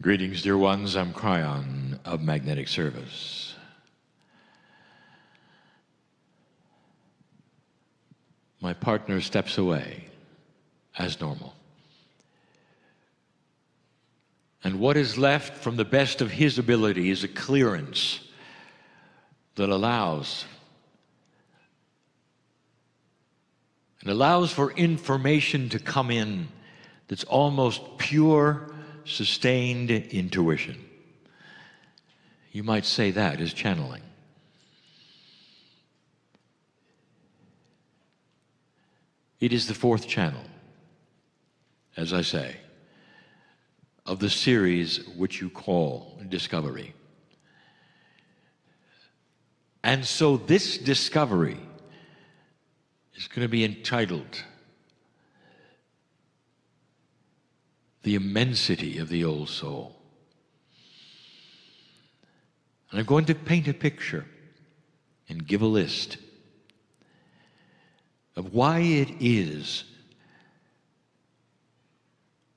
Greetings, dear ones. I'm Kryon of Magnetic Service. My partner steps away, as normal. And what is left from the best of his ability is a clearance that allows for information to come in that's almost pure, sustained intuition. You might say that is channeling. It is the fourth channel, as I say, of the series which you call Discovery. And so this discovery is going to be entitled The Immensity of the Old Soul. And I'm going to paint a picture and give a list of why it is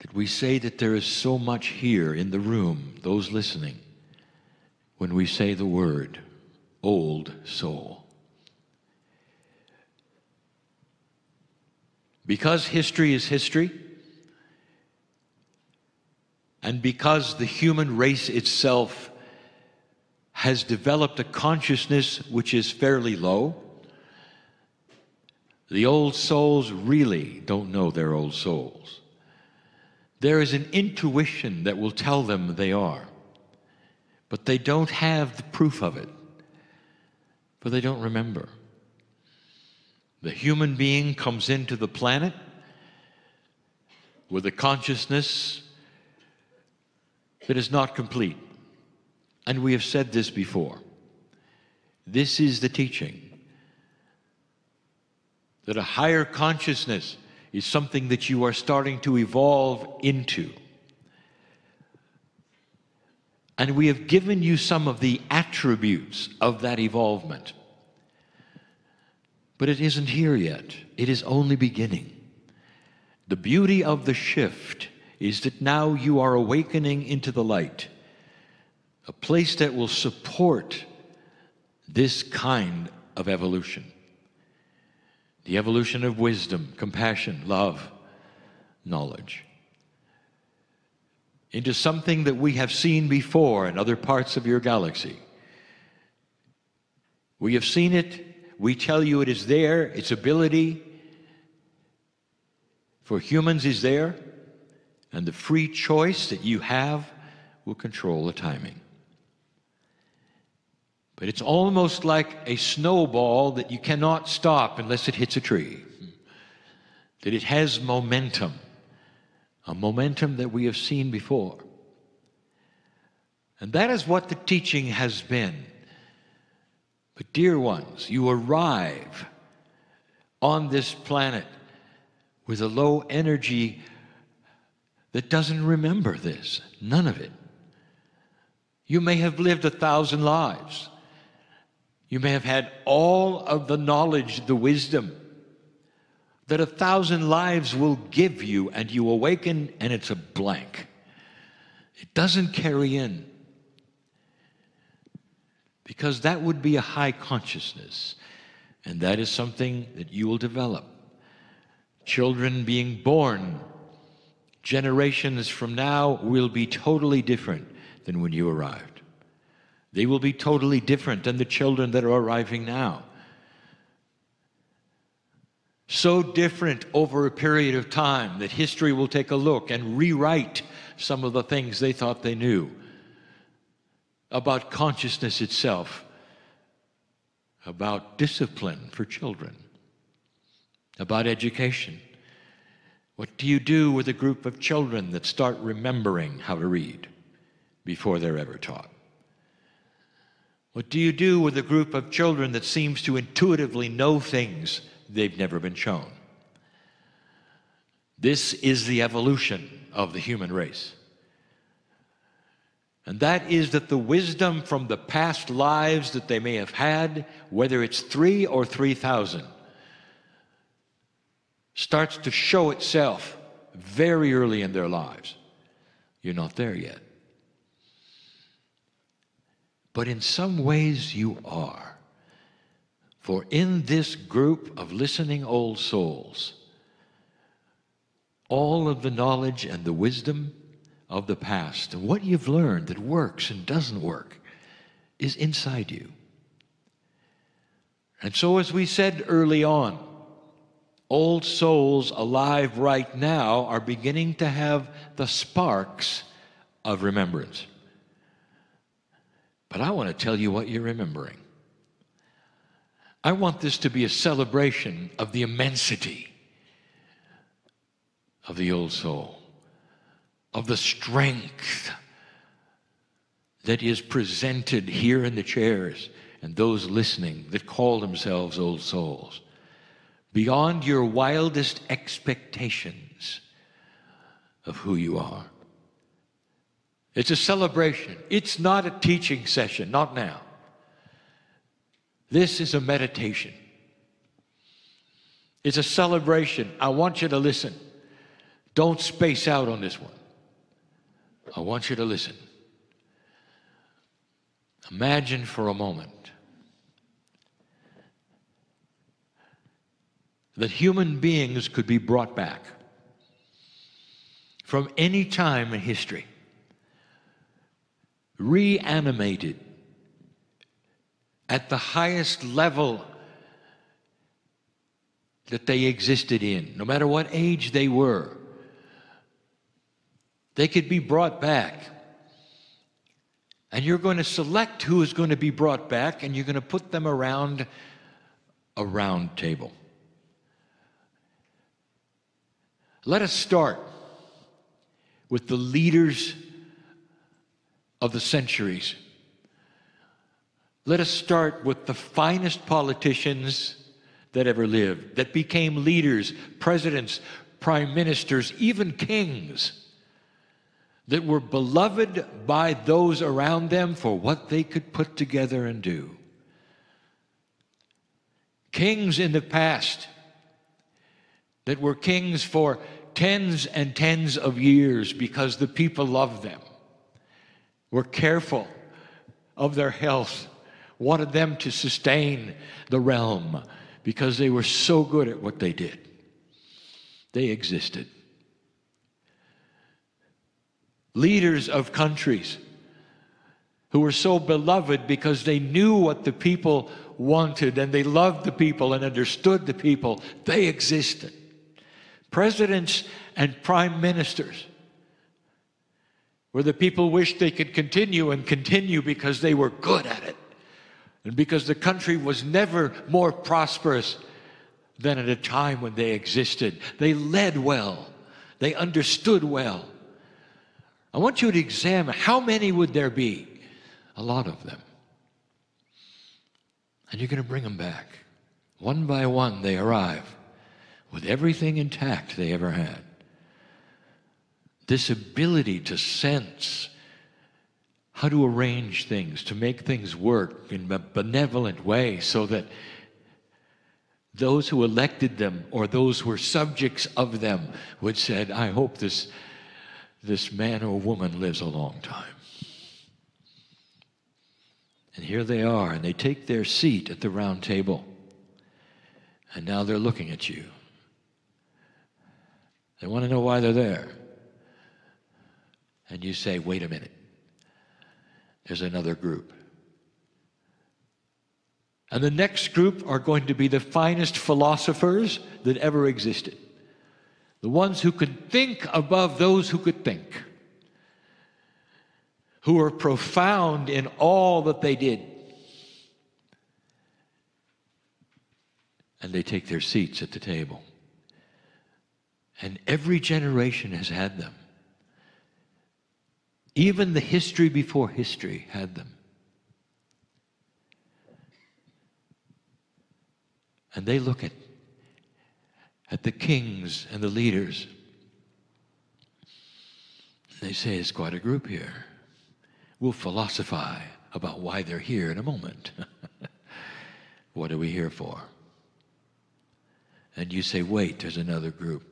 that we say that there is so much here in the room, those listening, when we say the word old soul. Because history is history, and because the human race itself has developed a consciousness which is fairly low, the old souls really don't know they're old souls. There is an intuition that will tell them they are, but they don't have the proof of it, for they don't remember. The human being comes into the planet with a consciousness that is not complete. And we have said this before. This is the teaching, that a higher consciousness is something that you are starting to evolve into. And we have given you some of the attributes of that evolvement. But it isn't here yet. It is only beginning. The beauty of the shift is that now you are awakening into the light, a place that will support this kind of evolution. The evolution of wisdom, compassion, love, knowledge, into something that we have seen before in other parts of your galaxy. We have seen it. We tell you it is there. Its ability for humans is there. And the free choice that you have will control the timing. But it's almost like a snowball that you cannot stop unless it hits a tree. That it has momentum, a momentum that we have seen before. And that is what the teaching has been. But dear ones, you arrive on this planet with a low energy that doesn't remember this, none of it. You may have lived 1,000 lives. You may have had all of the knowledge, the wisdom that 1,000 lives will give you, and you awaken and it's a blank. It doesn't carry in. Because that would be a high consciousness, and that is something that you will develop. Children being born generations from now will be totally different than when you arrived. They will be totally different than the children that are arriving now. So different over a period of time that history will take a look and rewrite some of the things they thought they knew about consciousness itself, about discipline for children, about education. What do you do with a group of children that start remembering how to read before they're ever taught? What do you do with a group of children that seems to intuitively know things they've never been shown? This is the evolution of the human race. And that is that the wisdom from the past lives that they may have had, whether it's 3 or 3,000, starts to show itself very early in their lives. You're not there yet. but in some ways you are. For in this group of listening old souls, all of the knowledge and the wisdom of the past and what you've learned that works and doesn't work is inside you. And so, as we said early on, old souls alive right now are beginning to have the sparks of remembrance. But I want to tell you what you're remembering. I want this to be a celebration of the immensity of the old soul, of the strength that is presented here in the chairs and those listening that call themselves old souls, beyond your wildest expectations of who you are. It's a celebration. It's not a teaching session, not now. This is a meditation. It's a celebration. I want you to listen. Don't space out on this one. I want you to listen. Imagine for a moment that human beings could be brought back from any time in history, reanimated at the highest level that they existed in, no matter what age they were. They could be brought back. And you're going to select who is going to be brought back, and you're going to put them around a round table. Let us start with the leaders of the centuries. Let us start with the finest politicians that ever lived, that became leaders, presidents, prime ministers, even kings, that were beloved by those around them for what they could put together and do. Kings in the past that were kings for tens and tens of years because the people loved them, were careful of their health, wanted them to sustain the realm because they were so good at what they did. They existed. Leaders of countries who were so beloved because they knew what the people wanted and they loved the people and understood the people. They existed. Presidents and prime ministers where the people wished they could continue and continue because they were good at it and because the country was never more prosperous than at a time when they existed. They led well. They understood well. I want you to examine how many would there be? A lot of them. And you're going to bring them back. One by one they arrive with everything intact they ever had. This ability to sense how to arrange things, to make things work in a benevolent way so that those who elected them or those who were subjects of them would say, I hope this man or woman lives a long time. And here they are, and they take their seat at the round table. And now they're looking at you. They want to know why they're there. And you say, wait a minute. There's another group. And the next group are going to be the finest philosophers that ever existed. The ones who could think above those who could think. Who are profound in all that they did. And they take their seats at the table. And every generation has had them. Even the history before history had them. And they look at the kings and the leaders. They say, it's quite a group here. We'll philosophize about why they're here in a moment. What are we here for? And you say, wait, there's another group.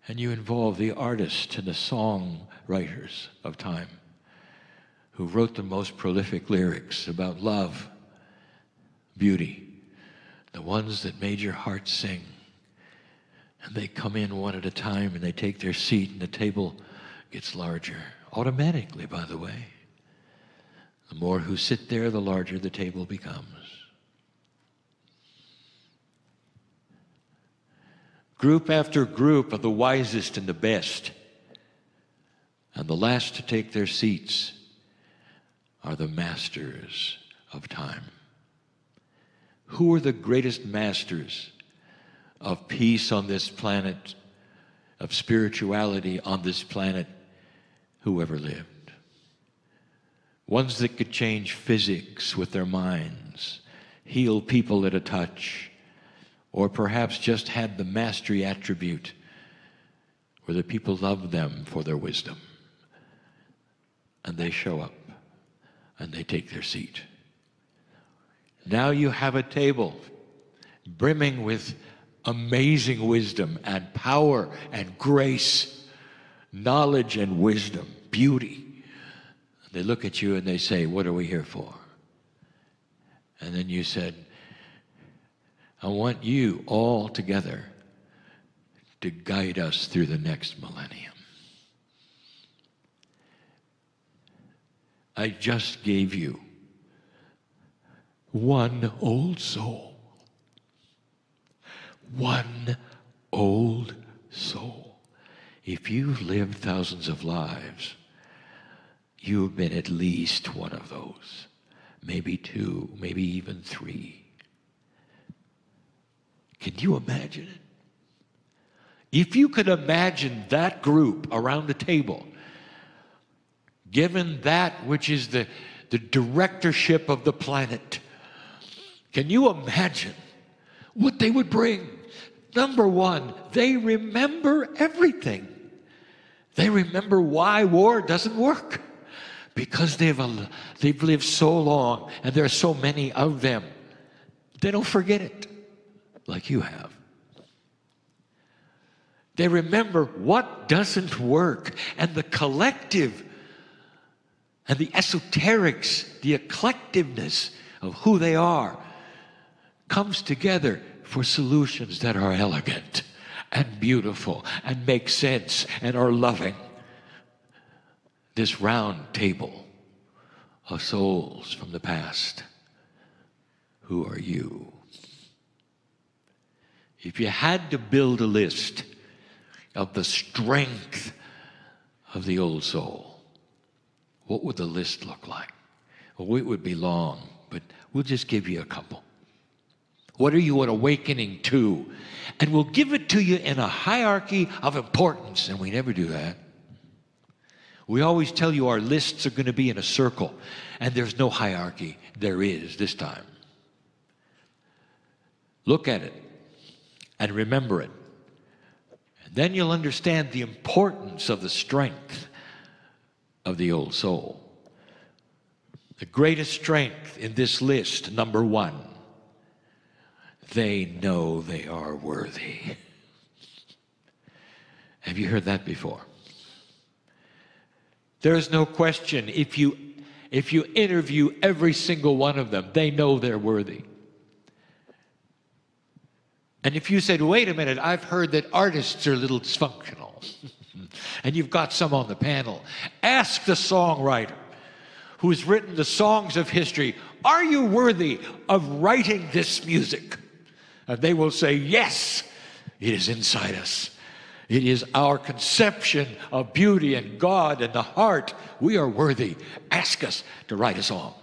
And you involve the artist and the song writers of time who wrote the most prolific lyrics about love, beauty, the ones that made your heart sing. And they come in one at a time and they take their seat and the table gets larger. Automatically, by the way. The more who sit there, the larger the table becomes. Group after group of the wisest and the best. And the last to take their seats are the masters of time. Who are the greatest masters of peace on this planet, of spirituality on this planet, who ever lived? Ones that could change physics with their minds, heal people at a touch, or perhaps just had the mastery attribute where the people loved them for their wisdom. And they show up and they take their seat. Now you have a table brimming with amazing wisdom and power and grace, knowledge and wisdom, beauty. They look at you and they say, what are we here for? And then you said, I want you all together to guide us through the next millennium. I just gave you one old soul. One old soul. If you've lived thousands of lives, you've been at least one of those. Maybe two, maybe even three. Can you imagine it? If you could imagine that group around the table, given that which is the directorship of the planet, can you imagine what they would bring? Number one, they remember everything. They remember why war doesn't work. Because they've lived so long and there are so many of them. They don't forget it like you have. They remember what doesn't work, and the collective and the esoterics, the eclecticness of who they are comes together for solutions that are elegant and beautiful and make sense and are loving. This round table of souls from the past. Who are you? If you had to build a list of the strength of the old soul, what would the list look like? Well, it would be long, but we'll just give you a couple. What are you an awakening to? And we'll give it to you in a hierarchy of importance, and we never do that. We always tell you our lists are going to be in a circle, and there's no hierarchy. There is this time. Look at it and remember it. And then you'll understand the importance of the strength of the old soul. The greatest strength in this list, number one, they know they are worthy. Have you heard that before? There's no question, if you interview every single one of them, they know they're worthy. And if you said, wait a minute, I've heard that artists are a little dysfunctional, and you've got some on the panel, ask the songwriter who's written the songs of history, are you worthy of writing this music? And they will say, yes, it is inside us. It is our conception of beauty and God and the heart. We are worthy. Ask us to write a song.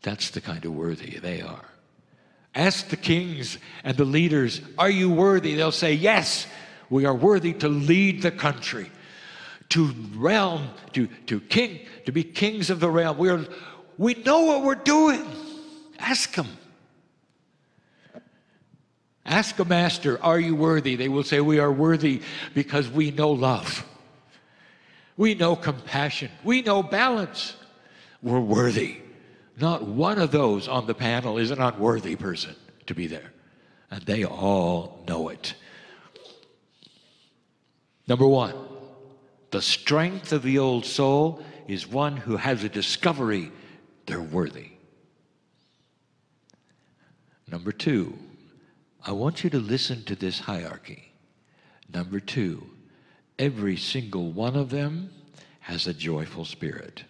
That's the kind of worthy they are. Ask the kings and the leaders, are you worthy? They'll say, yes, we are worthy to lead the country, to realm, to be kings of the realm. We know what we're doing. Ask them. Ask a master, are you worthy? They will say, we are worthy because we know love. We know compassion. We know balance. We're worthy. Not one of those on the panel is an unworthy person to be there. And they all know it. Number one, The strength of the old soul is one who has a discovery they're worthy. Number two, I want you to listen to this hierarchy. Number two, every single one of them has a joyful spirit.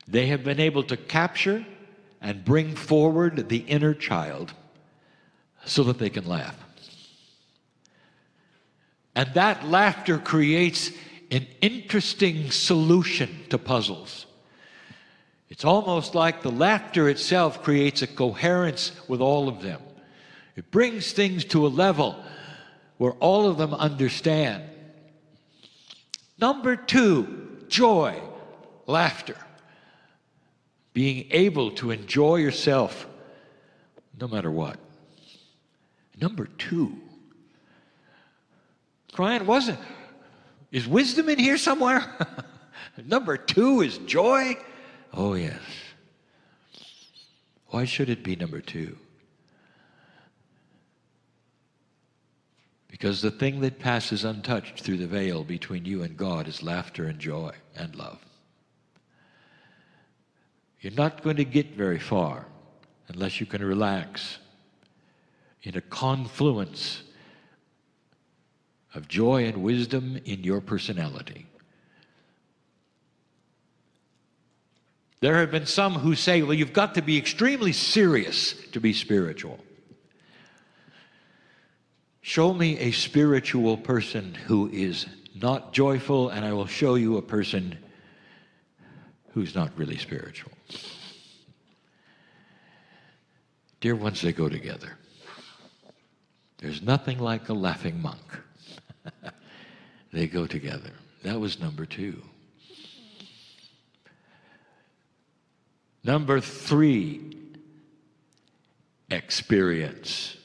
They have been able to capture and bring forward the inner child so that they can laugh. And that laughter creates an interesting solution to puzzles. It's almost like the laughter itself creates a coherence with all of them. It brings things to a level where all of them understand. Number two, joy, laughter. Being able to enjoy yourself no matter what. Number two, Kryon, is wisdom in here somewhere? Number two is joy? Oh, yes. Why should it be number two? Because the thing that passes untouched through the veil between you and God is laughter and joy and love. You're not going to get very far unless you can relax in a confluence of joy and wisdom in your personality. There have been some who say, well, you've got to be extremely serious to be spiritual. Show me a spiritual person who is not joyful, and I will show you a person who's not really spiritual. Dear ones, they go together. There's nothing like a laughing monk. They go together. That was number two. Number three, experience.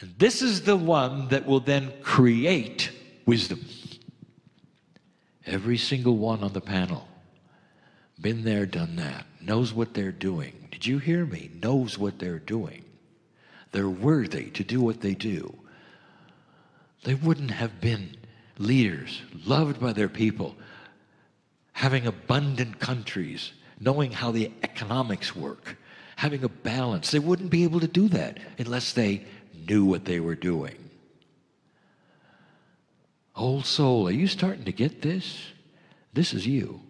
And this is the one that will then create wisdom. Every single one on the panel, been there, done that, knows what they're doing. Did you hear me? Knows what they're doing. They're worthy to do what they do. They wouldn't have been leaders, loved by their people, having abundant countries, knowing how the economics work, having a balance. They wouldn't be able to do that unless they knew what they were doing. Old soul, are you starting to get this? This is you.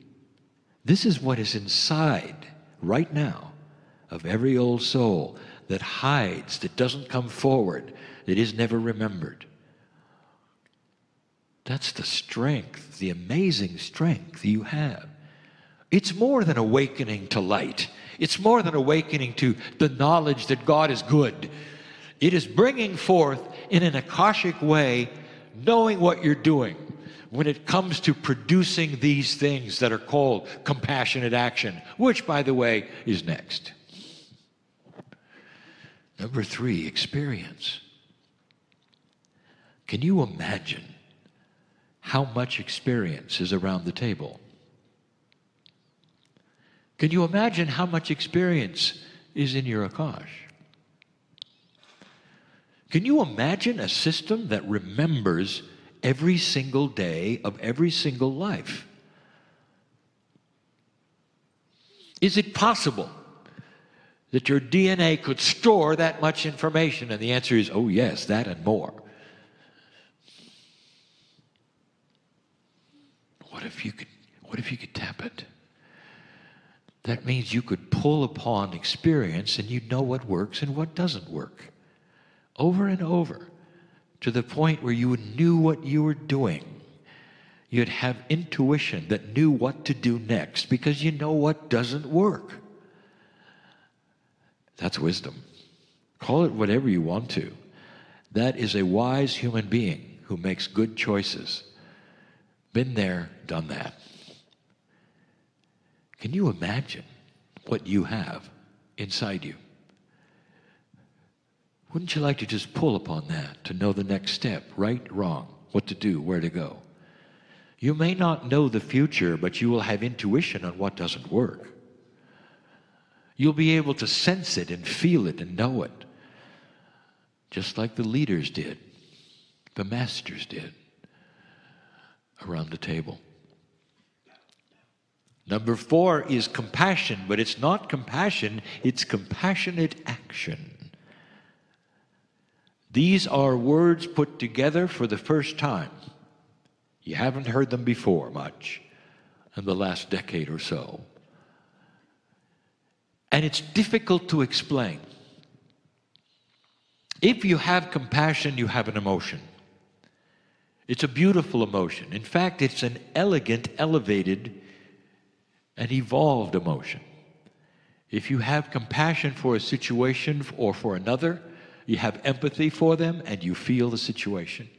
This is what is inside right now of every old soul that hides, that doesn't come forward, that is never remembered. That's the strength, the amazing strength you have. It's more than awakening to light. It's more than awakening to the knowledge that God is good. It is bringing forth in an Akashic way, knowing what you're doing when it comes to producing these things that are called compassionate action, which, by the way, is next. Number three, experience. Can you imagine how much experience is around the table? Can you imagine how much experience is in your Akash? Can you imagine a system that remembers every single day of every single life? Is it possible that your DNA could store that much information? And the answer is, oh yes, that and more. What if you could tap it? That means you could pull upon experience and you'd know what works and what doesn't work. Over and over, to the point where you knew what you were doing. You'd have intuition that knew what to do next because you know what doesn't work. That's wisdom. Call it whatever you want to. That is a wise human being who makes good choices. Been there, done that. Can you imagine what you have inside you? Wouldn't you like to just pull upon that to know the next step, right, wrong, what to do, where to go? You may not know the future, but you will have intuition on what doesn't work. You'll be able to sense it and feel it and know it, just like the leaders did. The masters did around the table. Number 4 is compassion, but it's not compassion, it's compassionate action. These are words put together for the first time. You haven't heard them before much in the last decade or so. And it's difficult to explain. If you have compassion, you have an emotion. It's a beautiful emotion. In fact, it's an elegant, elevated, and evolved emotion. If you have compassion for a situation or for another, you have empathy for them and you feel the situation.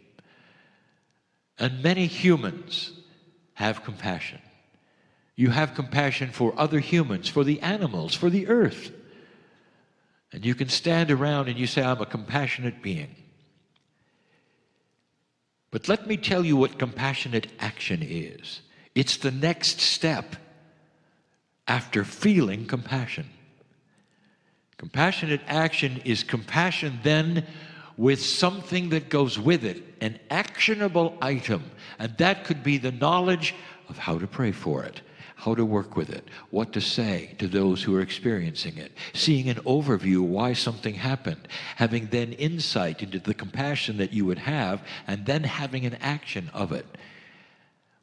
And many humans have compassion. You have compassion for other humans, for the animals, for the earth. And you can stand around and you say, I'm a compassionate being. But let me tell you what compassionate action is. It's the next step after feeling compassion. Compassionate action is compassion then with something that goes with it, an actionable item. And that could be the knowledge of how to pray for it, how to work with it, what to say to those who are experiencing it, seeing an overview why something happened, having then insight into the compassion that you would have, and then having an action of it.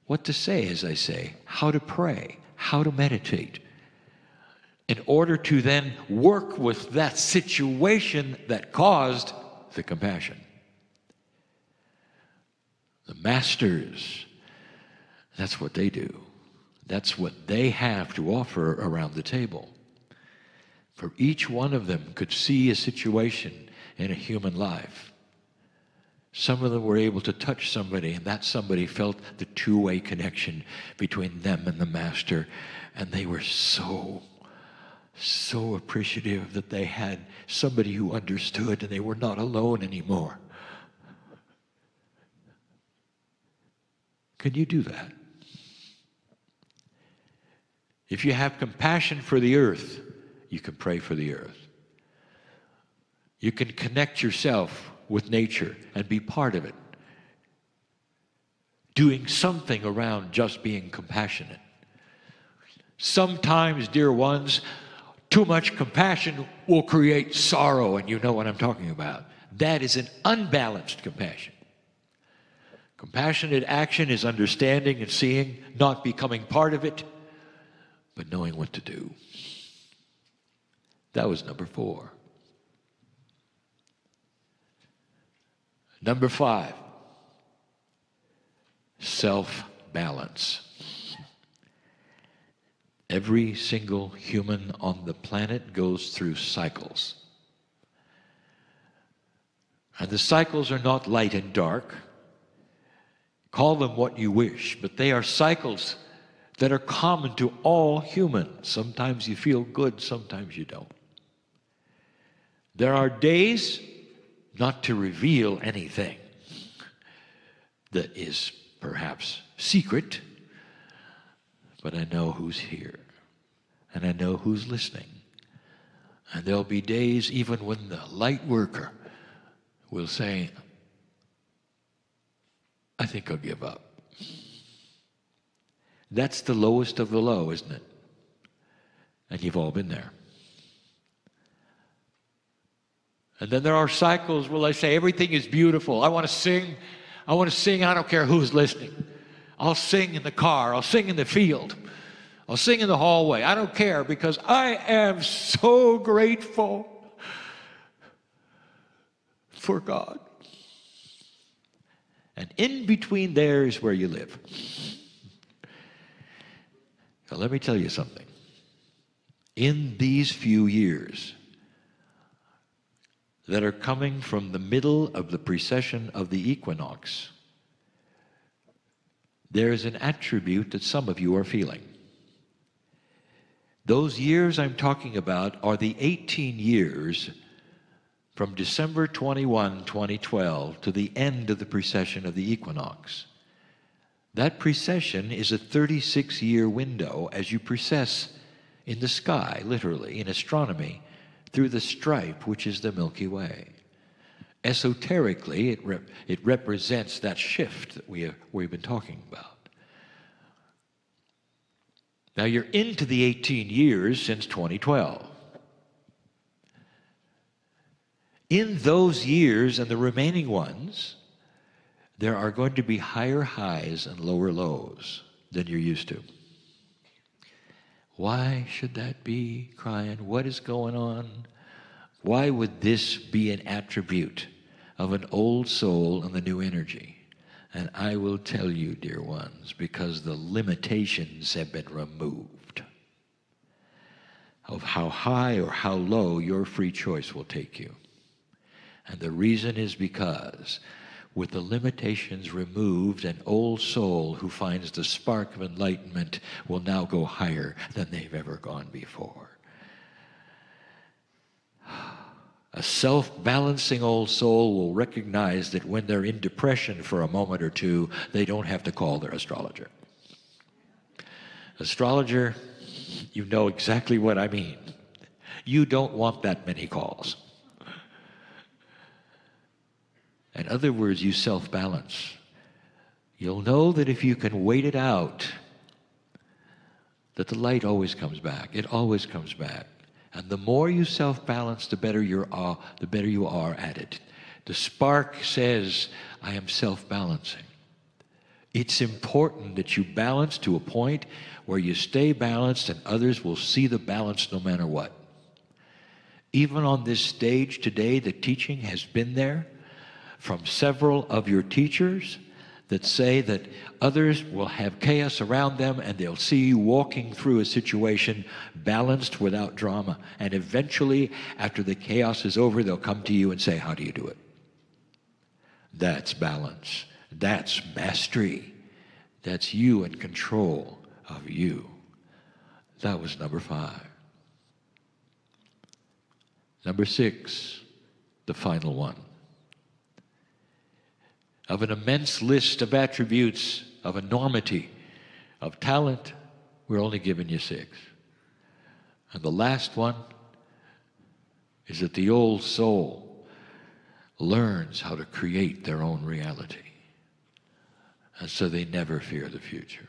What to say, as I say, how to pray, how to meditate, in order to then work with that situation that caused the compassion. The masters, that's what they do. That's what they have to offer around the table. For each one of them could see a situation in a human life. Some of them were able to touch somebody, and that somebody felt the two-way connection between them and the master. And they were so appreciative that they had somebody who understood and they were not alone anymore. Can you do that? If you have compassion for the earth, you can pray for the earth. You can connect yourself with nature and be part of it, doing something around just being compassionate. Sometimes, dear ones, too much compassion will create sorrow, and you know what I'm talking about. That is an unbalanced compassion. Compassionate action is understanding and seeing, not becoming part of it, but knowing what to do. That was number 4. Number 5, self-balance. Every single human on the planet goes through cycles. And the cycles are not light and dark. Call them what you wish, but they are cycles that are common to all humans. Sometimes you feel good, sometimes you don't. There are days, not to reveal anything that is perhaps secret, but I know who's here, and I know who's listening. And there'll be days even when the light worker will say, I think I'll give up. That's the lowest of the low, isn't it? And you've all been there. And then there are cycles where I say, everything is beautiful. I want to sing. I don't care who's listening. I'll sing in the car. I'll sing in the field. I'll sing in the hallway. I don't care, because I am so grateful for God. And in between there is where you live. Now, let me tell you something. In these few years that are coming from the middle of the precession of the equinox, there is an attribute that some of you are feeling. Those years I'm talking about are the 18 years from December 21, 2012 to the end of the precession of the equinox. That precession is a 36-year window as you precess in the sky, literally, in astronomy, through the stripe, which is the Milky Way. Esoterically, it represents that shift that we've been talking about. Now you're into the 18 years since 2012. In those years and the remaining ones, there are going to be higher highs and lower lows than you're used to. Why should that be, Kryon? What is going on? Why would this be an attribute of an old soul and the new energy? And I will tell you, dear ones, because the limitations have been removed of how high or how low your free choice will take you. And the reason is because with the limitations removed, an old soul who finds the spark of enlightenment will now go higher than they've ever gone before. A self-balancing old soul will recognize that when they're in depression for a moment or two, they don't have to call their astrologer. Astrologer, you know exactly what I mean. You don't want that many calls. In other words, you self-balance. You'll know that if you can wait it out, that the light always comes back. It always comes back. And the more you self-balance, the better you are at it. The spark says, I am self-balancing. It's important that you balance to a point where you stay balanced and others will see the balance no matter what. Even on this stage today, the teaching has been there from several of your teachers that say that others will have chaos around them and they'll see you walking through a situation balanced without drama. And eventually, after the chaos is over, they'll come to you and say, how do you do it? That's balance. That's mastery. That's you in control of you. That was number 5. Number 6, the final one. Of an immense list of attributes, of enormity, of talent, we're only giving you 6. And the last one is that the old soul learns how to create their own reality. And so they never fear the future.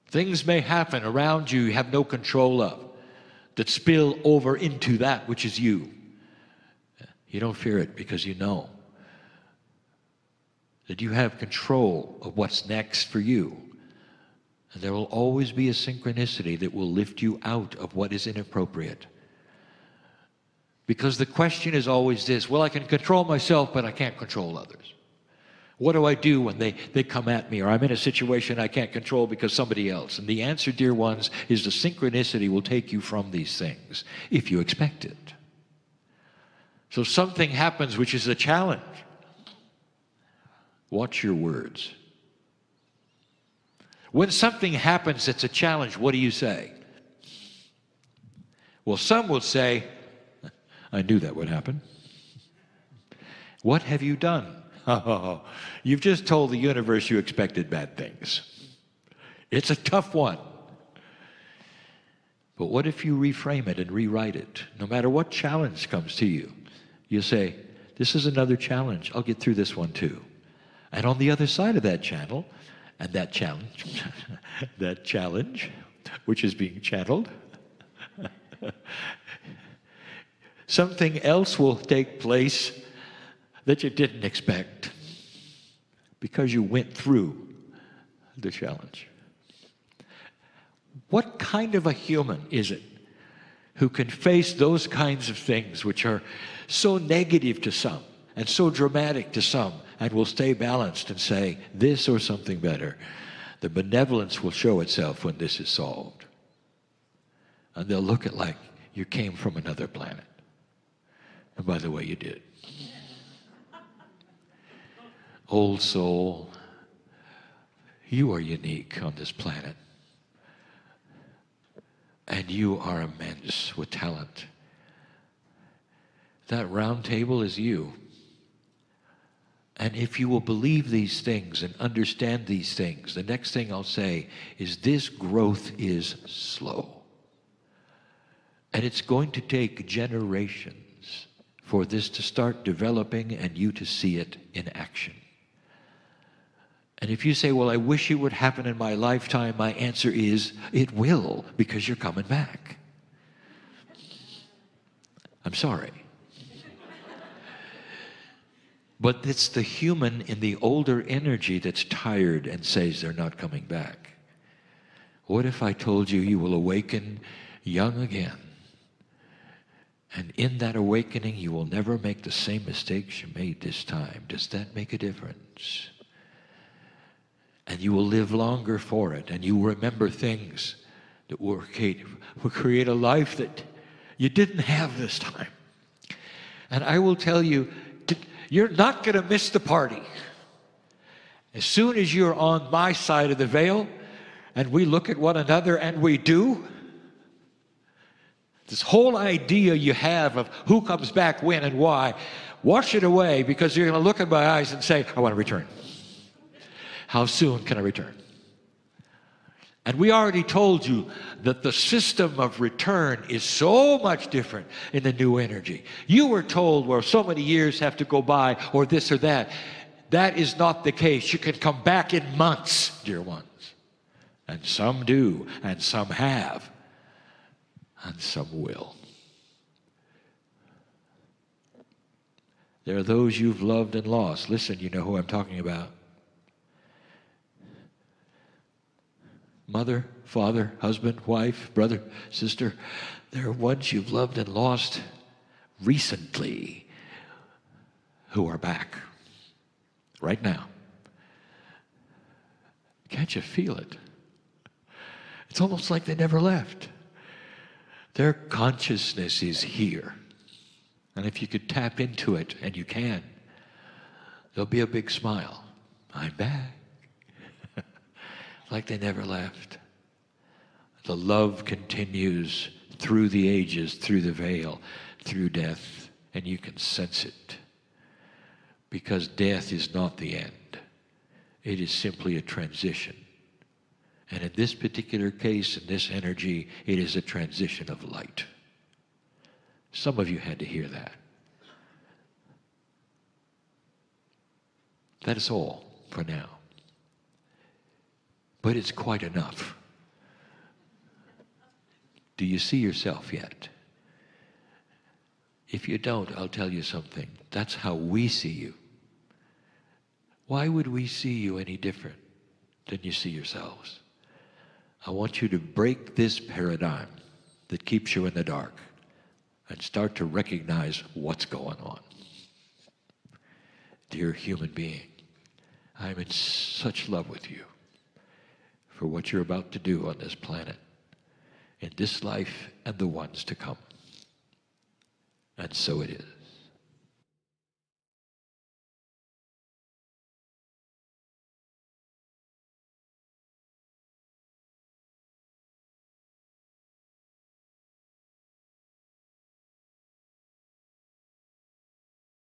Things may happen around you have no control of, that spill over into that which is you. You don't fear it because you know that you have control of what's next for you. And there will always be a synchronicity that will lift you out of what is inappropriate. Because the question is always this, well, I can control myself, but I can't control others. What do I do when they come at me, or I'm in a situation I can't control because somebody else? And the answer, dear ones, is the synchronicity will take you from these things if you expect it. So something happens which is a challenge. Watch your words. When something happens that's a challenge, what do you say? Well, some will say, I knew that would happen. What have you done? Oh, you've just told the universe you expected bad things. It's a tough one. But what if you reframe it and rewrite it? No matter what challenge comes to you, you say, this is another challenge. I'll get through this one too. And on the other side of that channel, and that challenge, which is being channeled, something else will take place that you didn't expect because you went through the challenge. What kind of a human is it who can face those kinds of things which are so negative to some and so dramatic to some, and will stay balanced and say, this or something better? The benevolence will show itself when this is solved. And they'll look at like you came from another planet. And by the way, you did. Old soul, you are unique on this planet. And you are immense with talent. That round table is you. And if you will believe these things and understand these things, the next thing I'll say is this growth is slow. And it's going to take generations for this to start developing and you to see it in action. And if you say, well, I wish it would happen in my lifetime, my answer is, it will, because you're coming back. I'm sorry. But it's the human in the older energy that's tired and says they're not coming back. What if I told you you will awaken young again? And in that awakening, you will never make the same mistakes you made this time. Does that make a difference? And you will live longer for it, and you will remember things that will create a life that you didn't have this time. And I will tell you, you're not going to miss the party. As soon as you're on my side of the veil, and we look at one another, and we do, this whole idea you have of who comes back when and why, wash it away, because you're going to look in my eyes and say, I want to return. How soon can I return? And we already told you that the system of return is so much different in the new energy. You were told, well, so many years have to go by, or this or that. That is not the case. You can come back in months, dear ones. And some do, and some have, and some will. There are those you've loved and lost. Listen, you know who I'm talking about. Mother, father, husband, wife, brother, sister. There are ones you've loved and lost recently who are back right now. Can't you feel it? It's almost like they never left. Their consciousness is here. And if you could tap into it, and you can, there'll be a big smile. I'm back. Like they never left. The love continues through the ages, through the veil, through death, and you can sense it. Because death is not the end. It is simply a transition. And in this particular case, in this energy, it is a transition of light. Some of you had to hear that. That is all for now. But it's quite enough. Do you see yourself yet? If you don't, I'll tell you something. That's how we see you. Why would we see you any different than you see yourselves? I want you to break this paradigm that keeps you in the dark and start to recognize what's going on. Dear human being, I'm in such love with you for what you're about to do on this planet, in this life and the ones to come. And so it is.